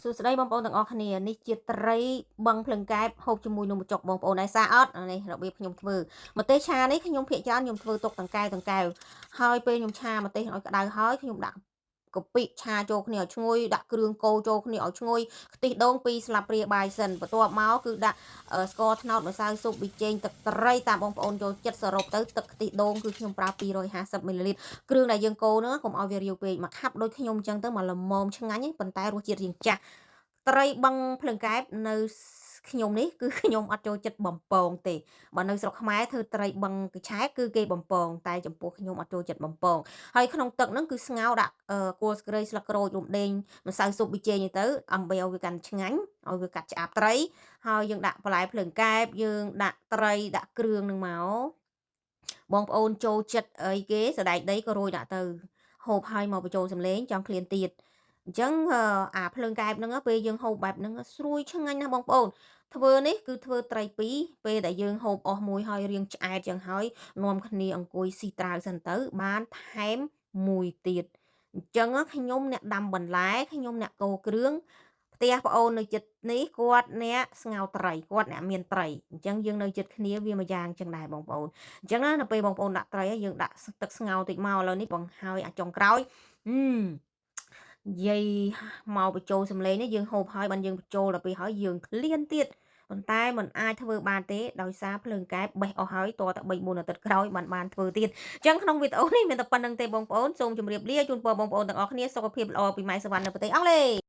សួស្តីបងប្អូនទាំងអស់គ្នានេះជាត្រីបឹងភ្លឹងកែបហូបជាមួយនំបញ្ចុកបងប្អូនដែរសារអត់នេះរបៀបខ្ញុំធ្វើម្ទេសឆានេះខ្ញុំភាគច្រើនខ្ញុំធ្វើទុកតង្កែវហើយពេលខ្ញុំឆាម្ទេសឲ្យក្តៅហើយខ្ញុំដាក់កាពិឆាចូលគ្នាឲ្យឈ្ងុយដាក់គ្រឿងកូរចូលគ្នាឲ្យឈ្ងុយខ្ទិះដូង2ស្លាបព្រាបាយសិនបន្ទាប់មកគឺដាក់ស្ករត្នោតម្សៅស៊ុបប៊ីចេងទឹកត្រីតាមបងប្អូនចូលចិត្តសរុបទៅទឹកខ្ទិះដូងគឺខ្ញុំប្រើ250មីលីលីត្រគ្រឿងដែលយើងកូរហ្នឹងកុំឲ្យវារាវពេកមកខាប់ដូចខ្ញុំអញ្ចឹងទៅមកល្មមឆ្ងាញ់ប៉ុន្តែរសជាតិរៀងចាស់ត្រីបឹងភ្លើងកែបនៅខ្ញុំនេះគឺខ្ញុំអត់ចូលចិត្តបំពងទេបើនៅស្រុកខ្មែរធ្វើត្រីបឹងកញ្ឆែតគឺគេបំពងតែចំពោះខ្ញុំអត់ចូលចិត្តបំពងហើយក្នុងទឹកហ្នឹងគឺស្ងោរដាក់គល់ស្គ្រៃស្លឹកក្រូចរំដេងម្សៅស៊ុបប៊ីចេងទៅដើម្បីឲ្យវាកាន់ឆ្ងាញ់ឲ្យវាកាត់ឆ្អាបត្រីហើយយើងដាក់បន្លែភ្លើងកែបយើងដាក់ត្រីដាក់គ្រឿងនឹងមកបងប្អូនចូលចិត្តអីគេសណ្ដែកដីក៏រោយដាក់ទៅហូបហើយមកបញ្ចូលសម្លេងចង់ឃ្លានទៀតអញ្ចឹងអាភ្លើងកែបហ្នឹងពេលយើងហូបបែបហ្នឹងស្រួយឆ្ងាញ់ណាស់បងប្អូនធ្វើនេះគឺធ្វើត្រីពីរពេលដែលយើងហូបអស់មួយហើយរៀងឆ្អែតចឹងហើយនាំគ្នាអង្គុយស៊ីត្រាវសិនទៅបានថែមមួយទៀតអញ្ចឹងខ្ញុំអ្នកដាំបន្លែខ្ញុំអ្នកកូរគ្រឿងផ្ទះប្អូននៅចិត្តនេះគាត់អ្នកស្ងោរត្រីគាត់អ្នកមានត្រីអញ្ចឹងយើងនៅចិត្តគ្នាវាមួយយ៉ាងចឹងដែរបងប្អូនអញ្ចឹងណានៅពេលបងប្អូនដាក់ត្រីហើយយើងដាក់ទឹកស្ងោរតិចមកឥឡូវនេះបង្ហើយអាចុងក្រោយនិយាយមកបញ្ចូលសម្លេងនេះយើងហូបហើយបានយើងបញ្ចូលដល់ពេលហើយយើងឃ្លានទៀតប៉ុន្តែมันអាចធ្វើបានទេដោយសារភ្លើងកែបបេះអស់ហើយតតែ3 4អាទិត្យក្រោយបានធ្វើទៀតអញ្ចឹងក្នុងវីដេអូនេះមានតែប៉ុណ្្នឹងទេបងប្អូនសូមជម្រាបលាជូនពរបងប្អូនទាំងអស់គ្នាសុខភាពល្អពីម៉ែសវណ្ណនៅប្រទេសអង់គ្លេស